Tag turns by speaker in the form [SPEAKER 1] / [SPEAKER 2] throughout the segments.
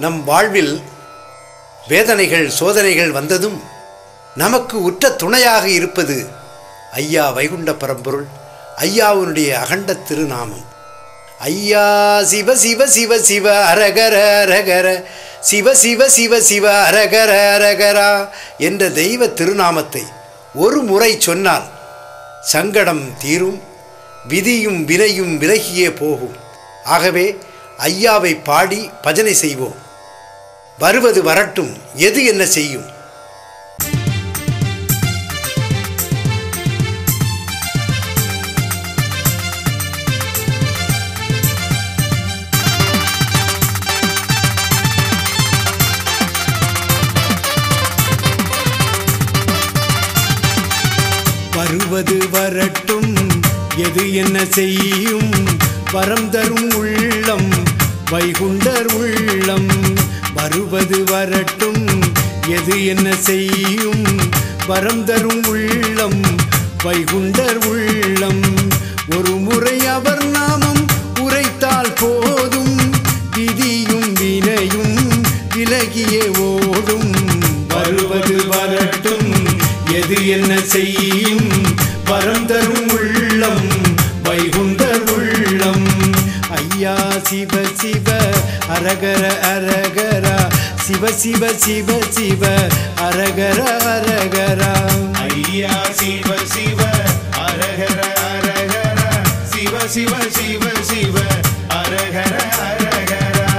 [SPEAKER 1] நம் வாழ்வில் வேதனைகள் சோதனைகள் வந்ததும் நமக்கு உற்ற துணையாக இருப்பது ஐயா வைகுண்ட பரம்பொருள் ஐயாவுடைய அகண்ட திருநாமம். ஐயா சிவ சிவ சிவ சிவ அரகர அரகர சிவ சிவ சிவ சிவ அரகர அரகரா என்ற தெய்வ திருநாமத்தை ஒரு முறை சொன்னால் சங்கடம் தீரும், விதியும் வினையும் விலகியே போகும். ஆகவே ஐயாவை பாடி பஜனை செய்வோம். வருவது வரட்டும், எது என்ன செய்யும். வருவது வரட்டும், எது என்ன செய்யும். வரம் தரும் உள்ளம் வைகுண்டர் உள்ளம். வருவது வரட்டும், எது என்ன செய்யும். வரம் தரும் உள்ளம் வைகுண்டர் உள்ளம். ஒரு முறை அவர் நாமம் உரைத்தால் போதும், விதியும் வினையும் விலகியே ஓடும். வருவது வரட்டும், எது என்ன செய்யும். வரம் தரும் உள்ளம் வைகுண்டர் உள்ளம். ஐயா சிவ சிவ அரகர அரகரா சிவ சிவ சிவ சிவ அரகர அரகரா.
[SPEAKER 2] ஐயா சிவ சிவ அரகர அரகரா சிவ சிவ சிவ சிவ அரகர அரகரா.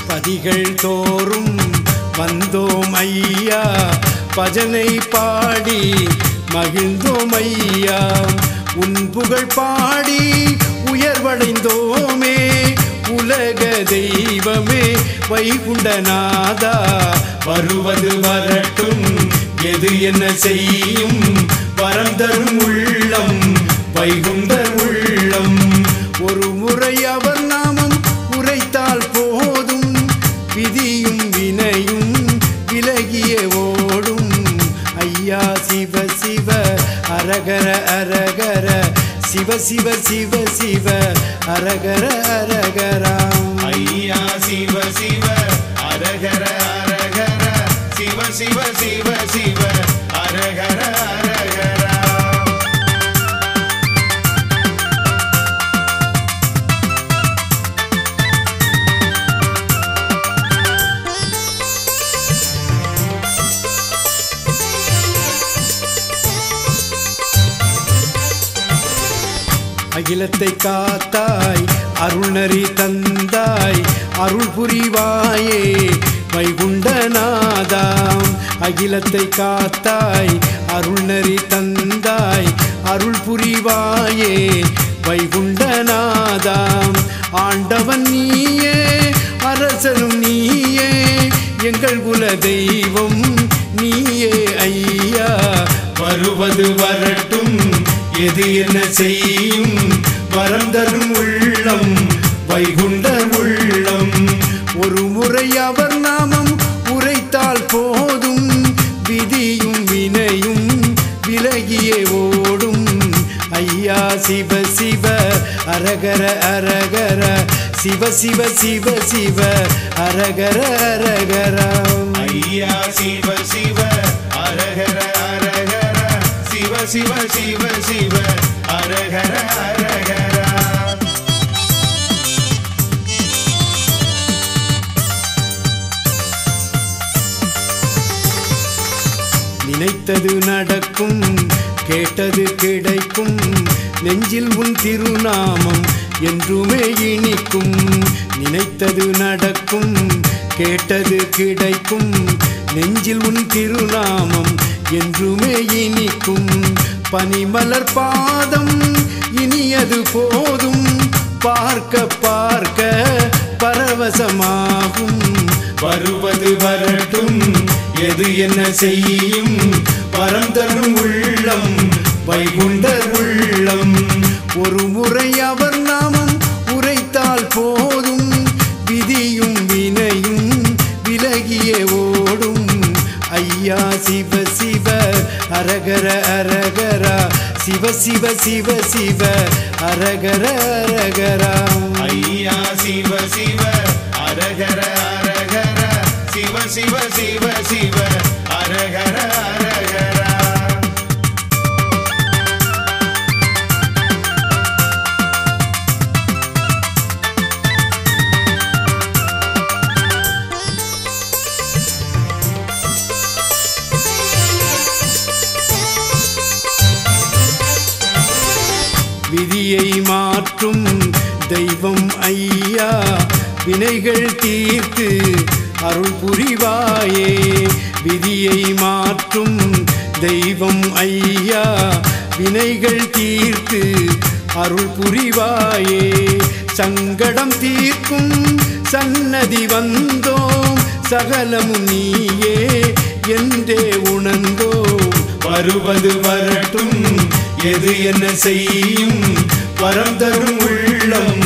[SPEAKER 1] பதிகள் தோறும் வந்தோம் ஐயா, பஜனை பாடி மகிழ்ந்தோம் ஐயா. உன் புகழ் பாடி உயர்வடைந்தோமே, உலக தெய்வமே வைகுண்டநாதா. வருவது வரட்டும், எது என்ன செய்யும். வரம் தரும் உள்ளம் வைகுண்டர் உள்ளம். ஒரு முறை அவர் நாமம் உரைத்தால் போதும், விதியும் வினையும் விலகியே ஓடும். ஐயா சிவ சிவ அரகர அரகர சிவ சிவ சிவ சிவ அரகர அரகரா.
[SPEAKER 2] ஐயா சிவ சிவ அரகர அரகர சிவ சிவ சிவ சிவ அரகர அரகரா.
[SPEAKER 1] அகிலத்தை காத்தாய் அருள்நறி தந்தாய், அருள் புரிவாயே வைகுண்டநாதாம். அகிலத்தை காத்தாய் அருள்நறி தந்தாய், அருள் புரிவாயே வைகுண்டநாதாம். ஆண்டவன் நீயே, அரசனும் நீயே, எங்கள் குல தெய்வம் நீயே ஐயா.
[SPEAKER 2] வருவது வரட்டும், எது என்ன செய்யும். வரம் தரும் உள்ளம் வைகுண்டர் உள்ளம்.
[SPEAKER 1] ஒரு முறை அவர் நாமம் உரைத்தால் போதும், விதியும் வினையும் விலகியே ஓடும். ஐயா சிவ சிவ அரகர அரகர சிவ சிவ சிவ சிவ அரகர அரகரா.
[SPEAKER 2] ஐயா சிவ சிவ அரகர அரகர சிவ சிவ சிவ சிவ அரகர அரகரா.
[SPEAKER 1] நினைத்தது நடக்கும், கேட்டது கிடைக்கும், நெஞ்சில் உன் திருநாமம் என்றுமே இனிக்கும். நினைத்தது நடக்கும், கேட்டது கிடைக்கும், நெஞ்சில் உன் திருநாமம் என்றுமே இனிக்கும். பனிமலர் பாதம் இனியது போதும், பார்க்க பார்க்க பரவசமாகும்.
[SPEAKER 2] வருவது வரட்டும், எது என்ன செய்யும். வரம் தரும் உள்ளம் வைகுண்டர் உள்ளம்.
[SPEAKER 1] ஒரு முறை அவர் நாமம் உரைத்தால் போதும், சிவ சிவ சிவ அரகர அரகரா.
[SPEAKER 2] ஐயா சிவ சிவ அரகர அரகர சிவ சிவ சிவ சிவ அரகர அரகரா.
[SPEAKER 1] விதியை மாற்றும் தெய்வம் ஐயா, வினைகள் தீர்த்து அருள் புரிவாயே. விதியை மாற்றும் தெய்வம் ஐயா, வினைகள் தீர்த்து அருள் புரிவாயே. சங்கடம் தீர்க்கும் சன்னதி வந்தோம், சகலமும் நீயே என்றே உணர்ந்தோம்.
[SPEAKER 2] வருவது வரட்டும் எது என்ன செய்யும், வரம் தரும் உள்ளம்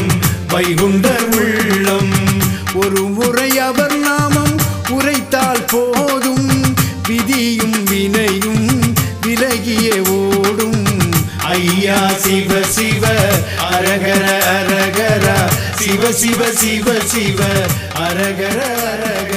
[SPEAKER 2] வைகுண்டர் உள்ளம்.
[SPEAKER 1] ஒரு முறை அவர் நாமம் உரைத்தால் போதும், விதியும் வினையும் விலகியே ஓடும்.
[SPEAKER 2] ஐயா சிவ சிவ அரகர அரகரா சிவ சிவ சிவ சிவ அரகர அரகரா.